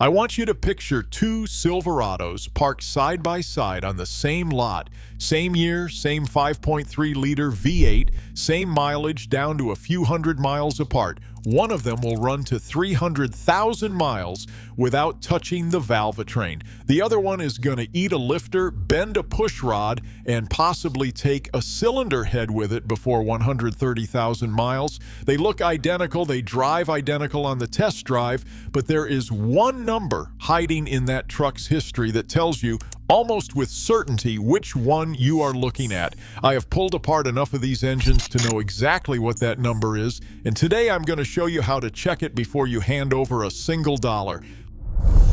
I want you to picture two Silverados parked side by side on the same lot. Same year, same 5.3-liter V8, same mileage down to a few hundred miles apart. One of them will run to 300,000 miles without touching the valvetrain. The other one is going to eat a lifter, bend a push rod, and possibly take a cylinder head with it before 130,000 miles. They look identical, they drive identical on the test drive, but there is one number hiding in that truck's history that tells you almost with certainty which one you are looking at. I have pulled apart enough of these engines to know exactly what that number is, and today I'm going to show you how to check it before you hand over a single dollar.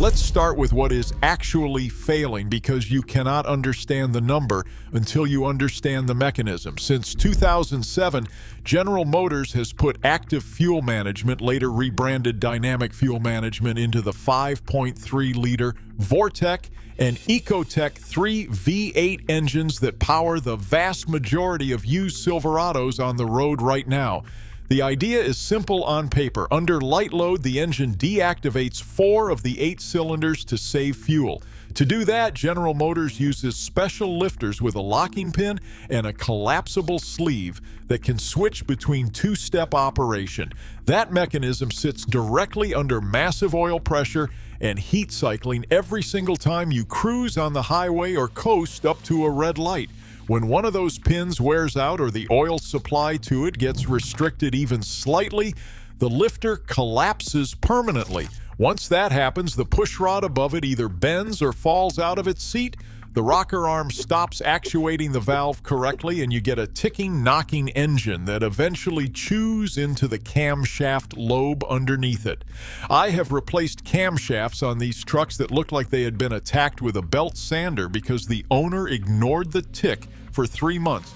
Let's start with what is actually failing, because you cannot understand the number until you understand the mechanism. Since 2007, General Motors has put active fuel management, later rebranded dynamic fuel management, into the 5.3-liter Vortec and Ecotec 3 V8 engines that power the vast majority of used Silverados on the road right now. The idea is simple on paper. Under light load, the engine deactivates 4 of the 8 cylinders to save fuel. To do that, General Motors uses special lifters with a locking pin and a collapsible sleeve that can switch between two-step operation. That mechanism sits directly under massive oil pressure and heat cycling every single time you cruise on the highway or coast up to a red light. When one of those pins wears out or the oil supply to it gets restricted even slightly, the lifter collapses permanently. Once that happens, the pushrod above it either bends or falls out of its seat, the rocker arm stops actuating the valve correctly, and you get a ticking, knocking engine that eventually chews into the camshaft lobe underneath it. I have replaced camshafts on these trucks that looked like they had been attacked with a belt sander because the owner ignored the tick for 3 months.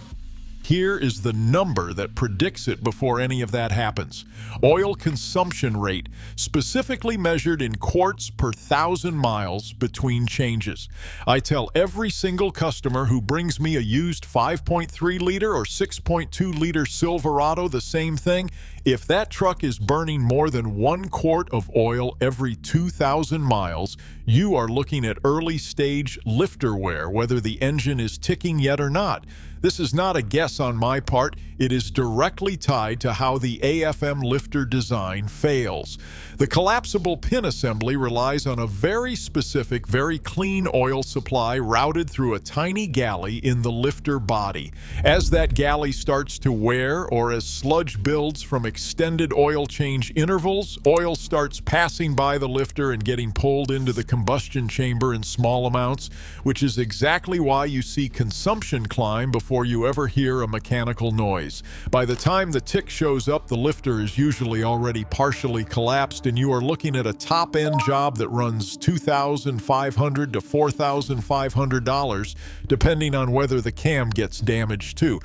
Here is the number that predicts it before any of that happens. Oil consumption rate, specifically measured in quarts per 1,000 miles between changes. I tell every single customer who brings me a used 5.3-liter or 6.2-liter Silverado the same thing. If that truck is burning more than 1 quart of oil every 2,000 miles, you are looking at early-stage lifter wear, whether the engine is ticking yet or not. This is not a guess on my part. It is directly tied to how the AFM lifter design fails. The collapsible pin assembly relies on a very specific, very clean oil supply routed through a tiny galley in the lifter body. As that galley starts to wear, or as sludge builds from extended oil change intervals, oil starts passing by the lifter and getting pulled into the combustion chamber in small amounts, which is exactly why you see consumption climb before you ever hear a mechanical noise. By the time the tick shows up, the lifter is usually already partially collapsed, and you are looking at a top-end job that runs $2,500 to $4,500, depending on whether the cam gets damaged too.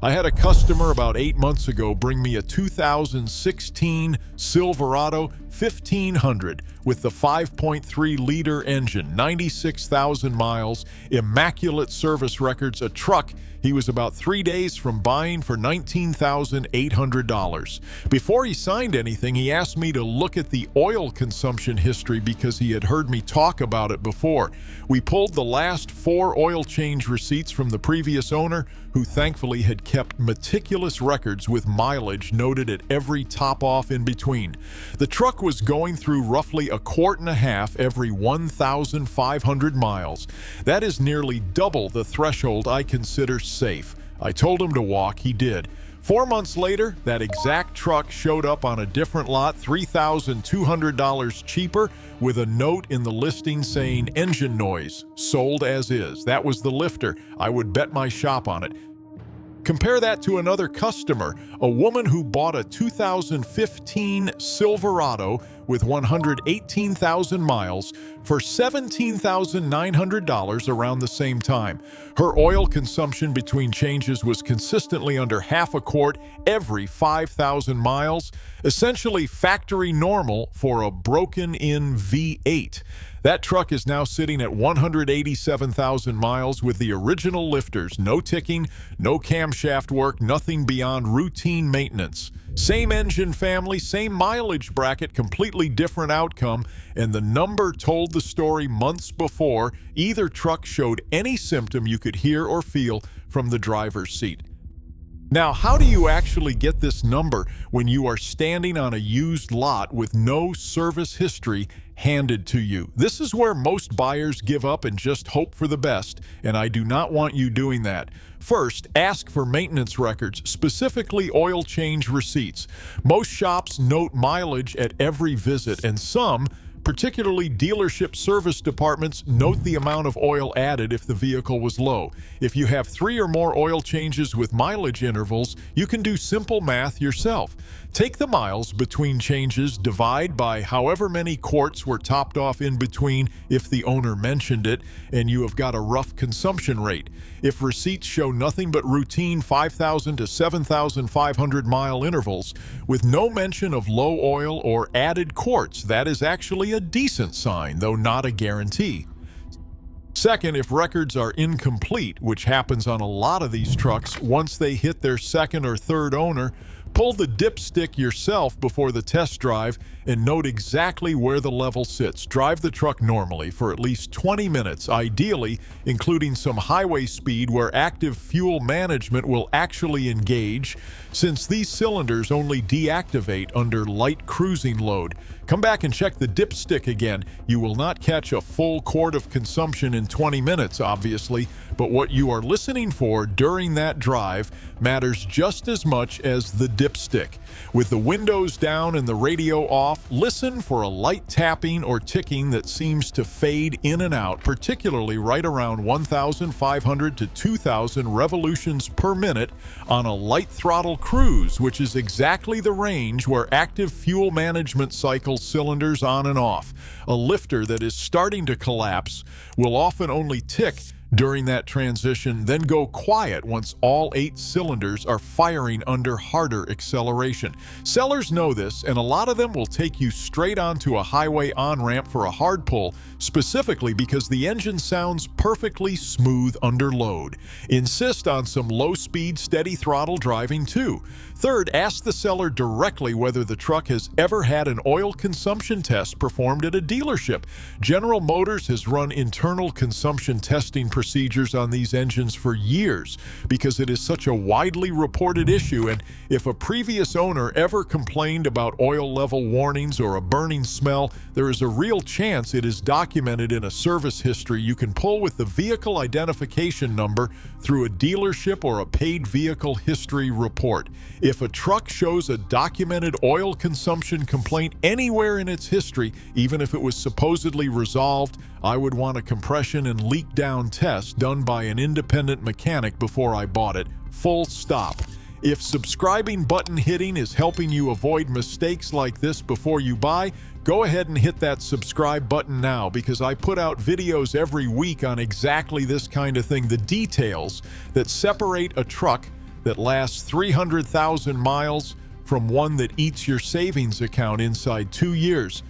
I had a customer about 8 months ago bring me a 2016 Silverado 1500 with the 5.3-liter engine, 96,000 miles, immaculate service records, a truck he was about 3 days from buying for $19,800. Before he signed anything, he asked me to look at the oil consumption history because he had heard me talk about it before. We pulled the last 4 oil change receipts from the previous owner, who thankfully had kept meticulous records with mileage noted at every top-off in between. The truck was going through roughly 1.5 quarts every 1,500 miles. That is nearly double the threshold I consider safe. I told him to walk, he did. 4 months later, that exact truck showed up on a different lot, $3,200 cheaper, with a note in the listing saying engine noise, sold as is. That was the lifter. I would bet my shop on it. Compare that to another customer, a woman who bought a 2015 Silverado with 118,000 miles for $17,900 around the same time. Her oil consumption between changes was consistently under 1/2 quart every 5,000 miles, essentially factory normal for a broken-in V8. That truck is now sitting at 187,000 miles with the original lifters, no ticking, no camshaft work, nothing beyond routine maintenance. Same engine family, same mileage bracket, completely different outcome, and the number told the story months before either truck showed any symptom you could hear or feel from the driver's seat. Now, how do you actually get this number when you are standing on a used lot with no service history handed to you? This is where most buyers give up and just hope for the best, and I do not want you doing that. First, ask for maintenance records, specifically oil change receipts. Most shops note mileage at every visit, and some, particularly dealership service departments, note the amount of oil added if the vehicle was low. If you have 3 or more oil changes with mileage intervals, you can do simple math yourself. Take the miles between changes, divide by however many quarts were topped off in between if the owner mentioned it, and you have got a rough consumption rate. If receipts show nothing but routine 5,000 to 7,500 mile intervals with no mention of low oil or added quarts, that is actually a decent sign, though not a guarantee. Second, if records are incomplete, which happens on a lot of these trucks once they hit their second or third owner, pull the dipstick yourself before the test drive and note exactly where the level sits. Drive the truck normally for at least 20 minutes, ideally including some highway speed where active fuel management will actually engage, since these cylinders only deactivate under light cruising load. Come back and check the dipstick again. You will not catch a full quart of consumption in 20 minutes, obviously, but what you are listening for during that drive matters just as much as the dipstick. With the windows down and the radio off, listen for a light tapping or ticking that seems to fade in and out, particularly right around 1,500 to 2,000 revolutions per minute on a light throttle cruise, which is exactly the range where active fuel management cycles cylinders on and off. A lifter that is starting to collapse will often only tick during that transition, then go quiet once all 8 cylinders are firing under harder acceleration. Sellers know this, and a lot of them will take you straight onto a highway on-ramp for a hard pull, specifically because the engine sounds perfectly smooth under load. Insist on some low-speed, steady throttle driving too. Third, ask the seller directly whether the truck has ever had an oil consumption test performed at a dealership. General Motors has run internal consumption testing procedures on these engines for years because it is such a widely reported issue, and if a previous owner ever complained about oil level warnings or a burning smell, there is a real chance it is documented in a service history you can pull with the vehicle identification number through a dealership or a paid vehicle history report. If a truck shows a documented oil consumption complaint anywhere in its history, even if it was supposedly resolved, I would want a compression and leak down test done by an independent mechanic before I bought it. Full stop. If subscribing button hitting is helping you avoid mistakes like this before you buy, go ahead and hit that subscribe button now, because I put out videos every week on exactly this kind of thing, the details that separate a truck that lasts 300,000 miles from one that eats your savings account inside 2 years.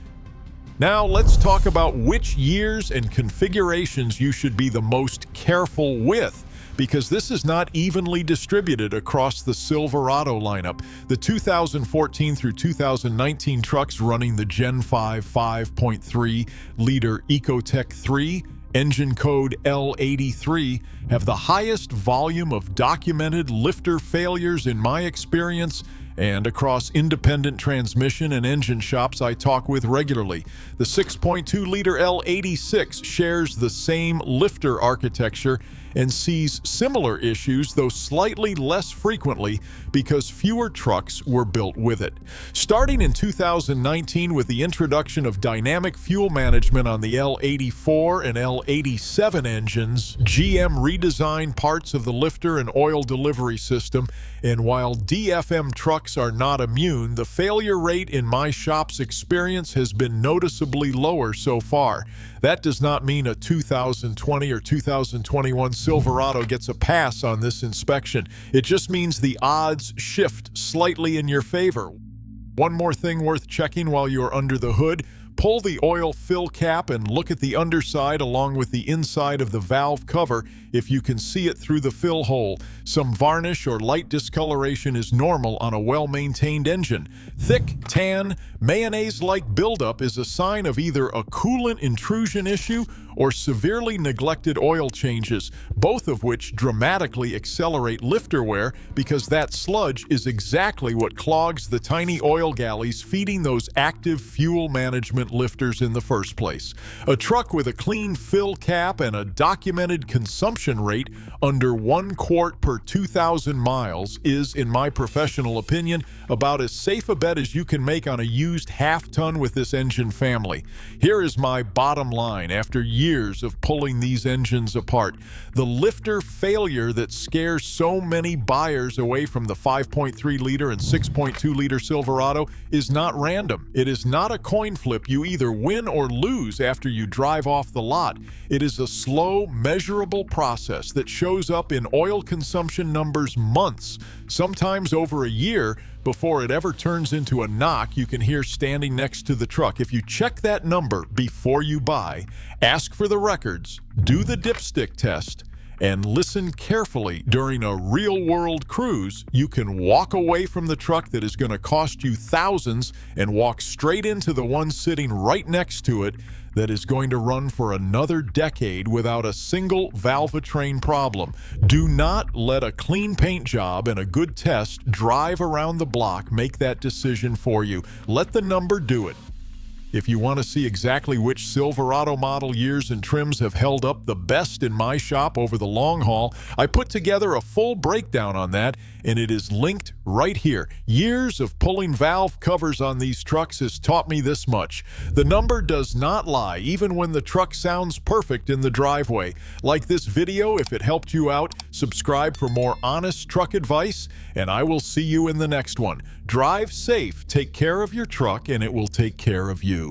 Now let's talk about which years and configurations you should be the most careful with, because this is not evenly distributed across the Silverado lineup. The 2014 through 2019 trucks running the Gen 5 5.3 liter Ecotec 3 engine code L83 have the highest volume of documented lifter failures in my experience and across independent transmission and engine shops I talk with regularly. The 6.2 liter L86 shares the same lifter architecture and sees similar issues, though slightly less frequently because fewer trucks were built with it. Starting in 2019 with the introduction of dynamic fuel management on the L84 and L87 engines, GM redesigned parts of the lifter and oil delivery system, and while DFM trucks are not immune, the failure rate in my shop's experience has been noticeably lower so far. That does not mean a 2020 or 2021 Silverado gets a pass on this inspection. It just means the odds shift slightly in your favor. One more thing worth checking while you're under the hood: Pull the oil fill cap and look at the underside along with the inside of the valve cover if you can see it through the fill hole. Some varnish or light discoloration is normal on a well-maintained engine. Thick, tan, mayonnaise-like buildup is a sign of either a coolant intrusion issue or severely neglected oil changes, both of which dramatically accelerate lifter wear because that sludge is exactly what clogs the tiny oil galleys feeding those active fuel management lifters in the first place. A truck with a clean fill cap and a documented consumption rate under 1 quart per 2,000 miles is, in my professional opinion, about as safe a bet as you can make on a used half-ton with this engine family. Here is my bottom line after years of pulling these engines apart. The lifter failure that scares so many buyers away from the 5.3 liter and 6.2 liter Silverado is not random. It is not a coin flip you either win or lose after you drive off the lot. It is a slow, measurable process that shows up in oil consumption numbers months, sometimes over a year, before it ever turns into a knock you can hear standing next to the truck. If you check that number before you buy, ask for the records, do the dipstick test, and listen carefully during a real-world cruise, you can walk away from the truck that is going to cost you thousands and walk straight into the one sitting right next to it that is going to run for another decade without a single valvetrain problem. Do not let a clean paint job and a good test drive around the block make that decision for you. Let the number do it. If you want to see exactly which Silverado model years and trims have held up the best in my shop over the long haul, I put together a full breakdown on that, and it is linked right here. Years of pulling valve covers on these trucks has taught me this much. The number does not lie, even when the truck sounds perfect in the driveway. Like this video if it helped you out, subscribe for more honest truck advice, and I will see you in the next one. Drive safe, take care of your truck, and it will take care of you.